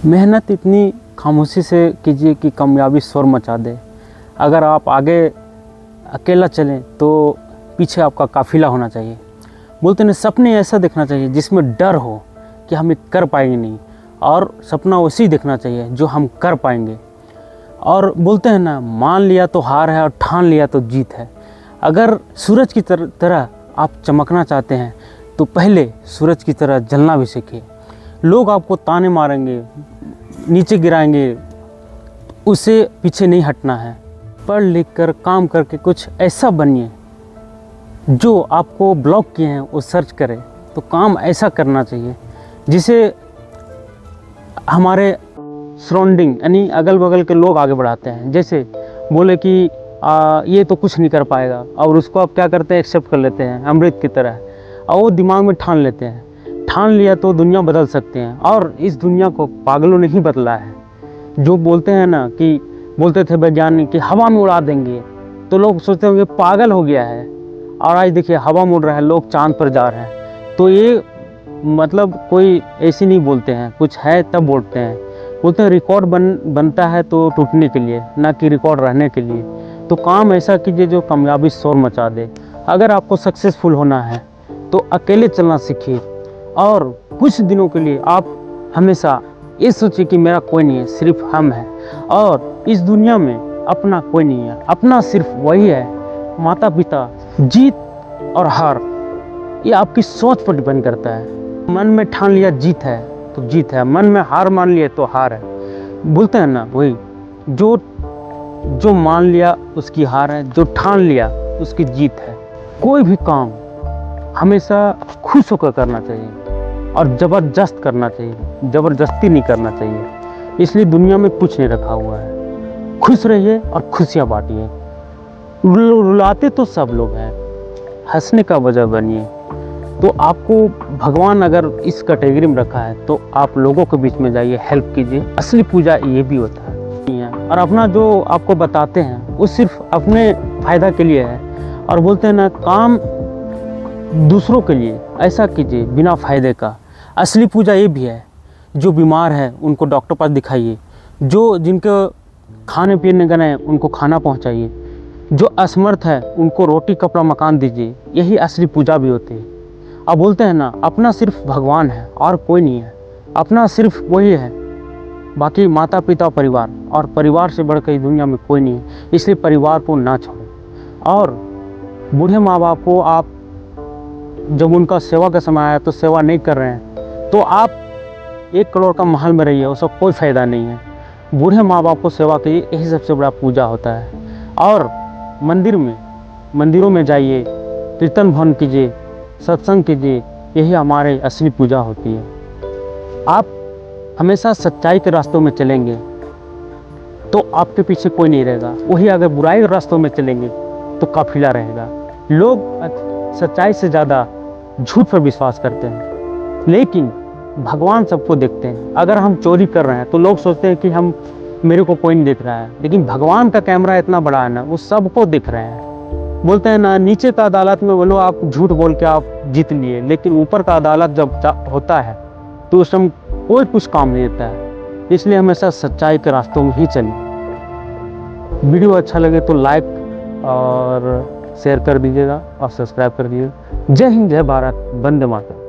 मेहनत इतनी खामोशी से कीजिए कि कामयाबी शोर मचा दे। अगर आप आगे अकेला चलें तो पीछे आपका काफ़िला होना चाहिए। बोलते हैं सपने ऐसा देखना चाहिए जिसमें डर हो कि हम ये कर पाएंगे नहीं, और सपना वैसे देखना चाहिए जो हम कर पाएंगे। और बोलते हैं ना, मान लिया तो हार है और ठान लिया तो जीत है। अगर सूरज की तरह आप चमकना चाहते हैं तो पहले सूरज की तरह जलना भी सीखिए। लोग आपको ताने मारेंगे, नीचे गिराएंगे, उससे पीछे नहीं हटना है। पढ़ लिख कर काम करके कुछ ऐसा बनिए जो आपको ब्लॉक किए हैं वो सर्च करे। तो काम ऐसा करना चाहिए जिसे हमारे सराउंडिंग यानी अगल बगल के लोग आगे बढ़ाते हैं। जैसे बोले कि ये तो कुछ नहीं कर पाएगा, और उसको आप क्या करते हैं, एक्सेप्ट कर लेते हैं अमृत की तरह, और वो दिमाग में ठान लेते हैं। ठान लिया तो दुनिया बदल सकते हैं, और इस दुनिया को पागलों ने ही बदला है। जो बोलते हैं ना कि बोलते थे वैज्ञानिक कि हवा में उड़ा देंगे, तो लोग सोचते होंगे पागल हो गया है, और आज देखिए हवा में उड़ रहा है, लोग चांद पर जा रहे हैं। तो ये मतलब कोई ऐसे नहीं बोलते हैं, कुछ है तब बोलते हैं। बोलते हैं रिकॉर्ड बनता है तो टूटने के लिए, ना कि रिकॉर्ड रहने के लिए। तो काम ऐसा कीजिए जो कामयाबी शोर मचा दे। अगर आपको सक्सेसफुल होना है तो अकेले चलना सीखिए, और कुछ दिनों के लिए आप हमेशा ये सोचिए कि मेरा कोई नहीं है, सिर्फ हम हैं, और इस दुनिया में अपना कोई नहीं है, अपना सिर्फ वही है, माता पिता। जीत और हार ये आपकी सोच पर डिपेंड करता है। मन में ठान लिया जीत है तो जीत है, मन में हार मान लिया तो हार है। बोलते हैं ना, वही जो मान लिया उसकी हार है, जो ठान लिया उसकी जीत है। कोई भी काम हमेशा खुश होकर करना चाहिए और ज़बरदस्त करना चाहिए, ज़बरदस्ती नहीं करना चाहिए। इसलिए दुनिया में कुछ नहीं रखा हुआ है। खुश रहिए और खुशियाँ बांटिए। रुलाते तो सब लोग हैं, हंसने का वजह बनिए। तो आपको भगवान अगर इस कैटेगरी में रखा है तो आप लोगों के बीच में जाइए, हेल्प कीजिए। असली पूजा ये भी होता है। और अपना जो आपको बताते हैं वो सिर्फ अपने फ़ायदा के लिए है। और बोलते हैं ना, काम दूसरों के लिए ऐसा कीजिए बिना फ़ायदे का। असली पूजा ये भी है, जो बीमार है उनको डॉक्टर पास दिखाइए, जो जिनको खाने पीने गए उनको खाना पहुंचाइए, जो असमर्थ है उनको रोटी कपड़ा मकान दीजिए। यही असली पूजा भी होती है। अब बोलते हैं ना, अपना सिर्फ भगवान है और कोई नहीं है, अपना सिर्फ वही है, बाकी माता पिता परिवार, और परिवार से बढ़कर इस दुनिया में कोई नहीं है। इसलिए परिवार को ना छोड़ो। और बूढ़े माँ बाप को आप जब उनका सेवा का समय आया तो सेवा नहीं कर रहे हैं तो आप 1 करोड़ का महल में रहिए, उसका कोई फ़ायदा नहीं है। बूढ़े माँ बाप को सेवा कीजिए, यही सबसे बड़ा पूजा होता है। और मंदिरों में जाइए, कीर्तन भवन कीजिए, सत्संग कीजिए, यही हमारे असली पूजा होती है। आप हमेशा सच्चाई के रास्तों में चलेंगे तो आपके पीछे कोई नहीं रहेगा। वही अगर बुराई के रास्तों में चलेंगे तो काफिला रहेगा। लोग सच्चाई से ज़्यादा झूठ पर विश्वास करते हैं, लेकिन भगवान सबको देखते हैं। अगर हम चोरी कर रहे हैं तो लोग सोचते हैं कि मेरे को कोई नहीं देख रहा है, लेकिन भगवान का कैमरा इतना बड़ा है ना, वो सबको दिख रहे हैं। बोलते हैं ना, नीचे का अदालत में बोलो आप झूठ बोल के आप जीत लिए, लेकिन ऊपर का अदालत जब होता है तो उस समय कोई कुछ काम नहीं देता है। इसलिए हमेशा सच्चाई के रास्तों में ही चलिए। वीडियो अच्छा लगे तो लाइक और शेयर कर दीजिएगा और सब्सक्राइब कर दीजिएगा। जय हिंद, जय भारत, वंदे मातरम।